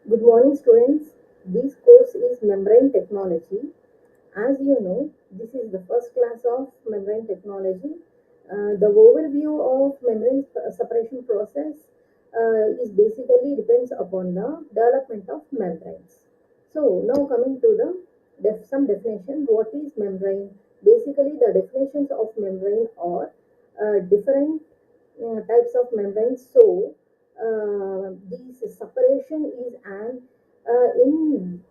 Good morning, students. This course is membrane technology. As you know, this is the first class of membrane technology. The overview of membrane separation process is basically depends upon the development of membranes. So now coming to the some definition. What is membrane? Basically, the definitions of membrane are different types of membranes. So this separation is an in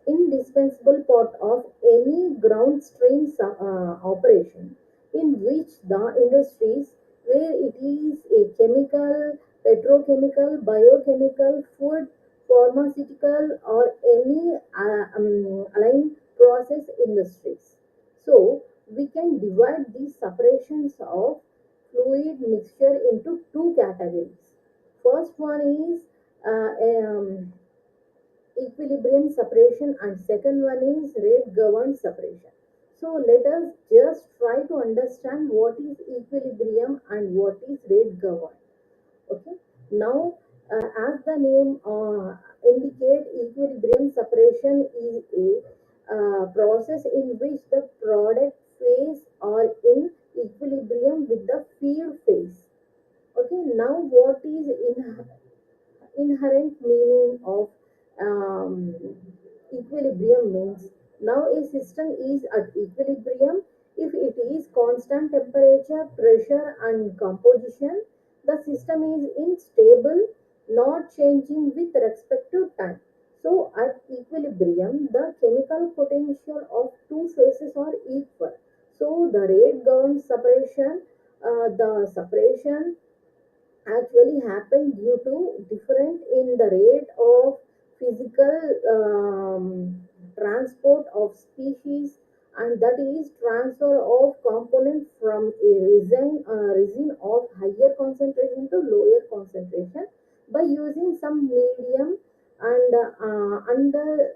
indispensable part of any ground stream operation in which the industries where it is a chemical, petrochemical, biochemical, food, pharmaceutical or any aligned process industries. So we can divide these separations of fluid mixture into two categories. First one is equilibrium separation and second one is rate governed separation. So let us just try to understand what is equilibrium and what is rate governed. Okay. Now, as the name indicate, equilibrium separation is a process in which the product phase are in equilibrium with the feed phase. Okay. Now, what is inherent meaning of um, equilibrium means now a system is at equilibrium if it is constant temperature, pressure and composition. The system is in stable, not changing with respect to time. So at equilibrium, the chemical potential of two phases are equal. So the rate governed separation, the separation actually happen due to different in the rate of physical transport of species, and that is transfer of component from a resin of higher concentration to lower concentration by using some medium and under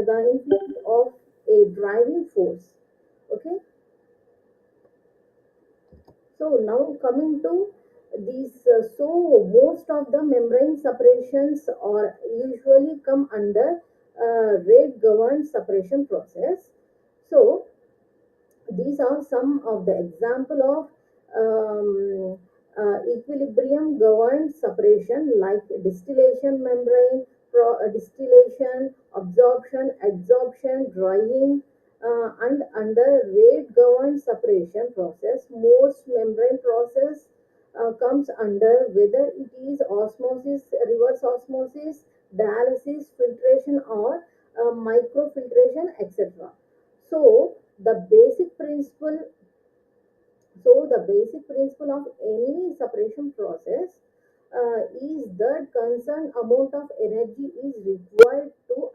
the influence of a driving force. Okay. So now coming to these, so most of the membrane separations are usually come under rate governed separation process. So these are some of the example of equilibrium governed separation like distillation membrane, distillation, absorption, adsorption, drying, and under rate governed separation process, most membrane process comes under whether it is osmosis, reverse osmosis, dialysis, filtration, or microfiltration, etc. So the basic principle the basic principle of any separation process is that concerned amount of energy is required to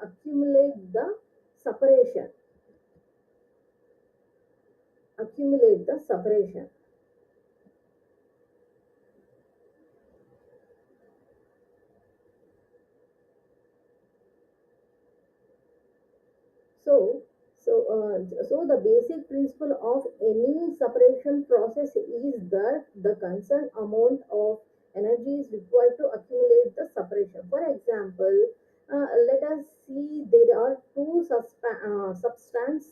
separation accumulate the separation. So, so the basic principle of any separation process is that the concerned amount of energy is required to accumulate the separation. For example, let us see there are two substance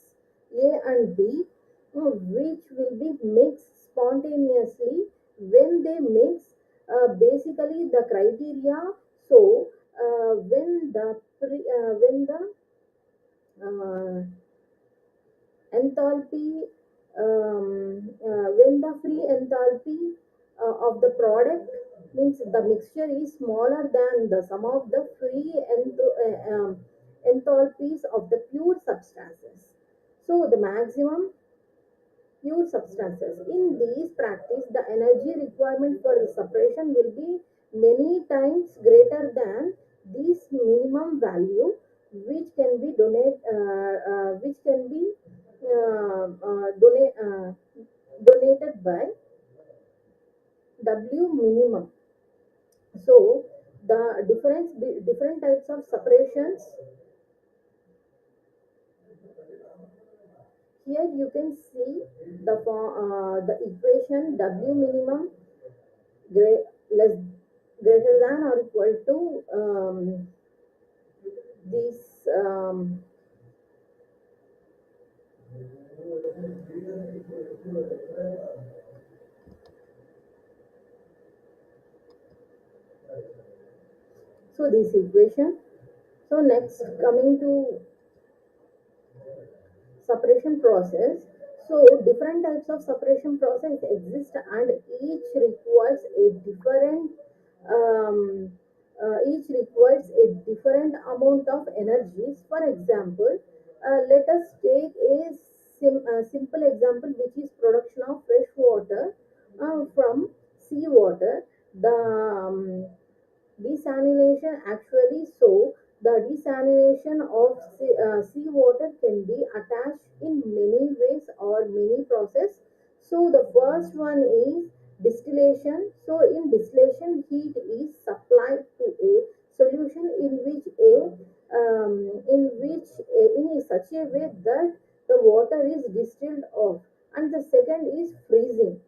A and B, which will be mixed spontaneously. When they mix, basically the criteria. So, when the uh, enthalpy when the free enthalpy of the product means the mixture is smaller than the sum of the free enthalpies of the pure substances, so the maximum pure substances. In this practice, the energy requirement for the separation will be many times greater than this minimum value, which can be donated by W minimum. So the different types of separations. Here you can see the equation W minimum great less. greater than or equal to these so this equation. So next coming to separation process. So different types of separation process exist and um, each requires a different amount of energies. For example, let us take a simple example, which is production of fresh water from seawater. The desalination actually, so the desalination of seawater can be attached in many ways or many process. So the first one is distillation. So in distillation, heat is supplied to a solution in such a way that the water is distilled off. And the second is freezing.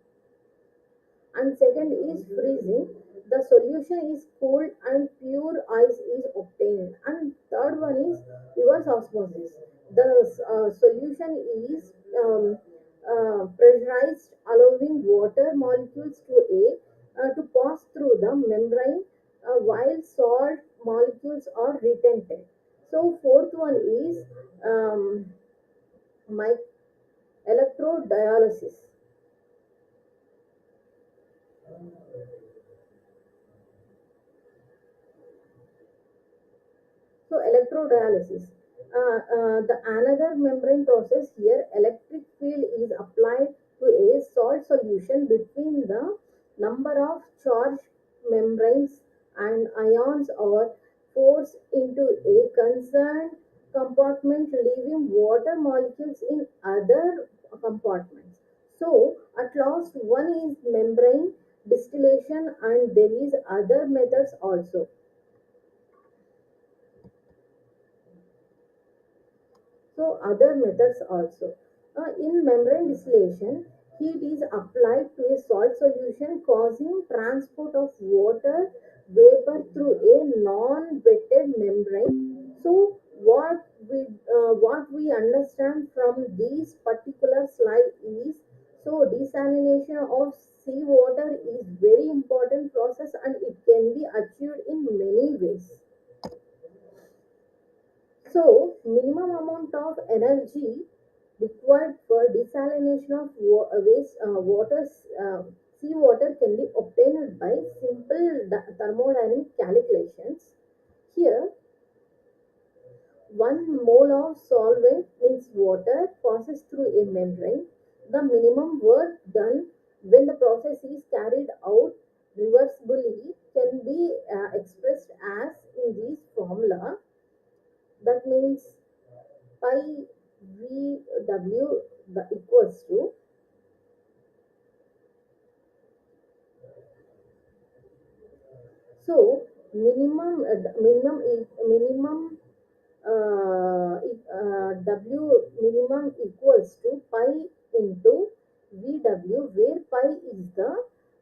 The solution is cooled and pure ice is obtained. And third one is reverse osmosis. The solution is pressurized, allowing water molecules to pass through the membrane while salt molecules are retented. So fourth one is um, my electrodialysis. So electrodialysis. The another membrane process here, electric field is applied to a salt solution between the number of charged membranes, and ions are forced into a concerned compartment, leaving water molecules in other compartments. So at last, one is membrane distillation, and there is other methods also. So other methods also. In membrane distillation, heat is applied to a salt solution, causing transport of water vapor through a non-wetted membrane. So what we understand from this particular slide is, so desalination of seawater is very important process and it can be achieved in many ways. So, minimum amount of energy required for desalination of seawater can be obtained by simple thermodynamic calculations. Here, 1 mole of solvent means water passes through a membrane. The minimum work done when the process is carried out reversibly can be expressed as in this formula. That means pi VW equals to, so W minimum equals to pi into VW, where pi is the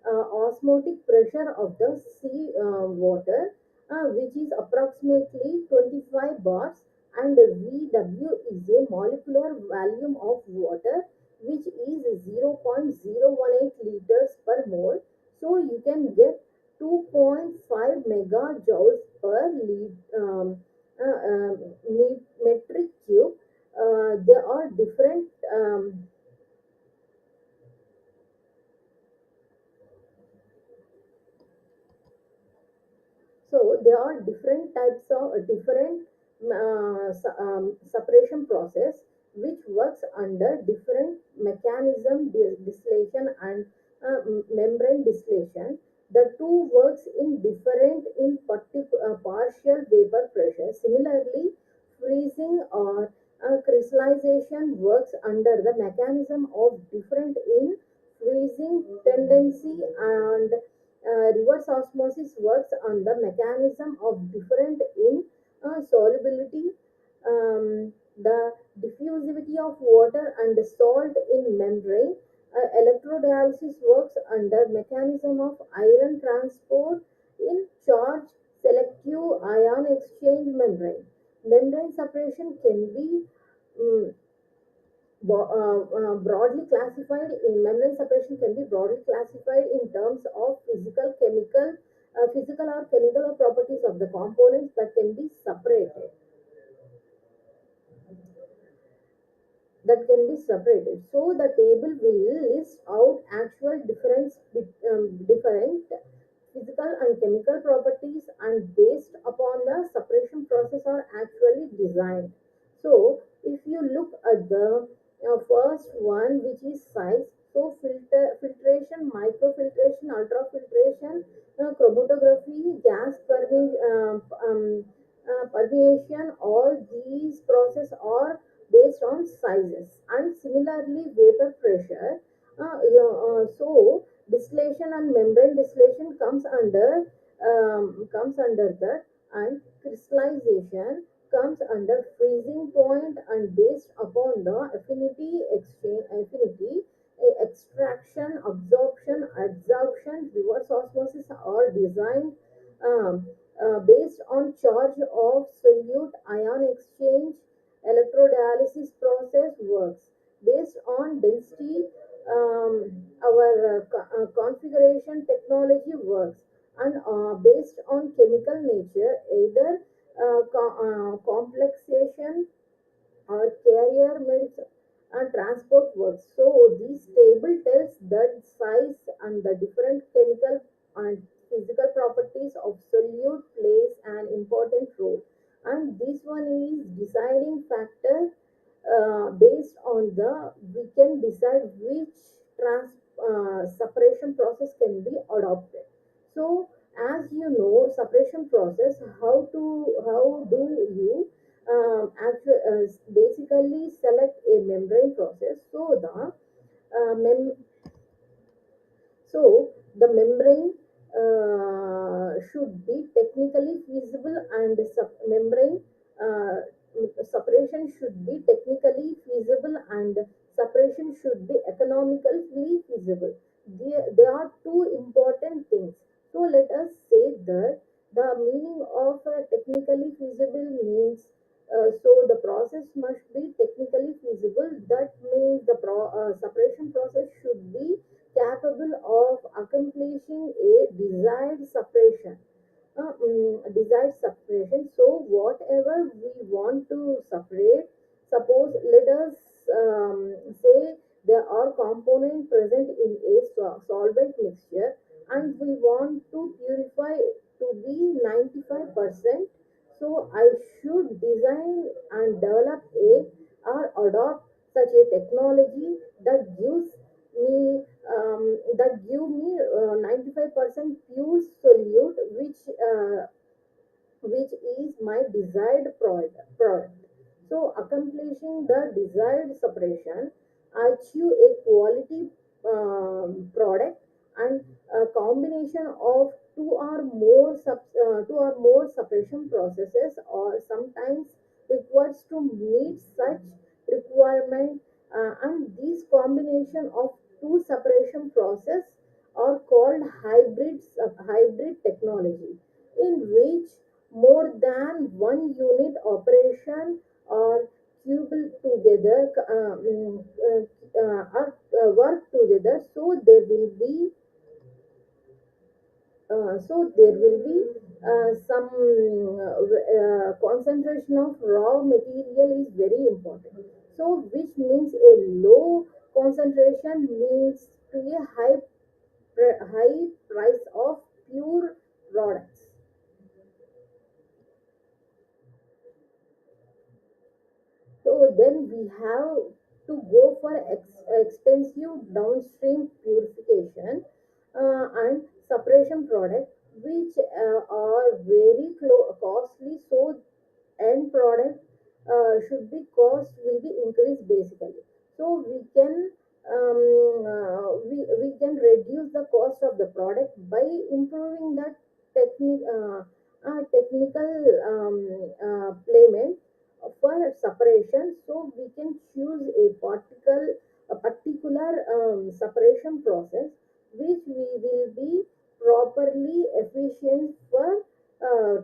osmotic pressure of the sea water, which is approximately 25 bars, and VW is a molecular volume of water, which is 0.018 liters per mole. So you can get 2.5 megajoules per metric cube. There are different So there are different types of different separation process which works under different mechanism, distillation and membrane distillation. The two works in different in partial vapor pressure. Similarly, freezing or crystallization works under the mechanism of different in freezing tendency, and reverse osmosis works on the mechanism of different in solubility. The diffusivity of water and salt in membrane. Electrodialysis works under mechanism of iron transport, In charge selective ion exchange membrane, membrane separation can be mm, broadly classified in membrane separation can be broadly classified in terms of physical or chemical properties of the components that can be separated. So the table will list out actual different physical and chemical properties and based upon the separation process are actually designed. So if you look at the first one, which is size, so filtration, microfiltration, ultrafiltration, chromatography, permeation, all these processes are based on sizes. And similarly vapor pressure, so distillation and membrane distillation comes under that, and crystallization comes under freezing point, and based upon the affinity, extraction, absorption, adsorption, reverse osmosis are designed um, based on charge of solute ion exchange. Electrodialysis process works based on density. Our configuration technology works, and based on chemical nature, either complexation or carrier mills and transport works. So this table tells that size and the different chemical and physical properties of solute plays an important role. And this one is deciding factor. Based on the we can decide which separation process can be adopted. So as you know, separation process, how do you basically select a membrane process. So the membrane should be technically feasible, and membrane uh, separation should be technically feasible, and separation should be economically feasible. There are two important things. So let us say that the meaning of technically feasible means, so the process must be technically feasible. That means the separation process should be capable of accomplishing a desired separation. So whatever we want to separate, suppose let us say there are components present in a solvent mixture, and we want to purify to be 95%. So I should design and develop a or adopt such a technology that give me 95% pure solute, which is my desired product. So accomplishing the desired separation, achieve a quality product, and a combination of two or more separation processes or sometimes requires to meet such requirement. And these combination of two separation process are called hybrid technology, in which more than one unit operation or coupled together work together. So there will be some concentration of raw material is very important. So which means a low concentration means to a high price of pure products. So then we have to go for expensive downstream purification and separation products, which are very costly. So end product should be cost will be increased basically. So we can reduce the cost of the product by improving the technical payment for separation. So we can choose a particular separation process which we will be properly efficient for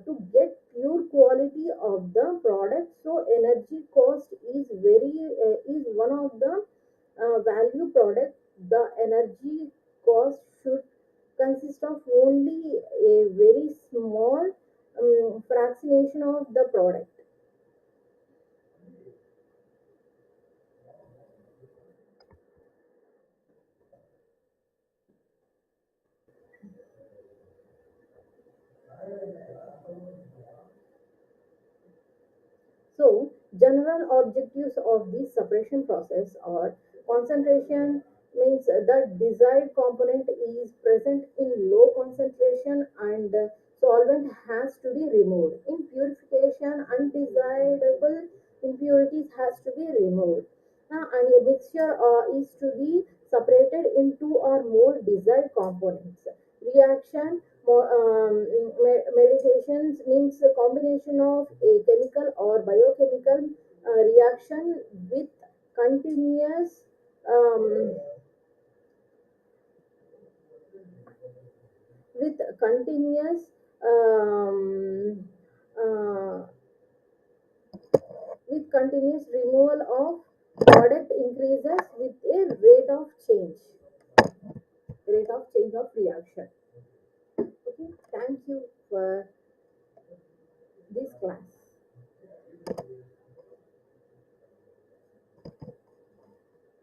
to get pure quality of the product. So energy cost is very is one of the value product. The energy cost should consist of only a very small fractionation of the product. So, general objectives of the separation process are: concentration means the desired component is present in low concentration and solvent has to be removed. In purification, undesirable impurities has to be removed. And a mixture is to be separated into or more desired components. Reaction medications means a combination of a chemical or biochemical reaction with continuous um, with continuous um, uh, with continuous removal of product increases with a rate of change of reaction. Okay, thank you for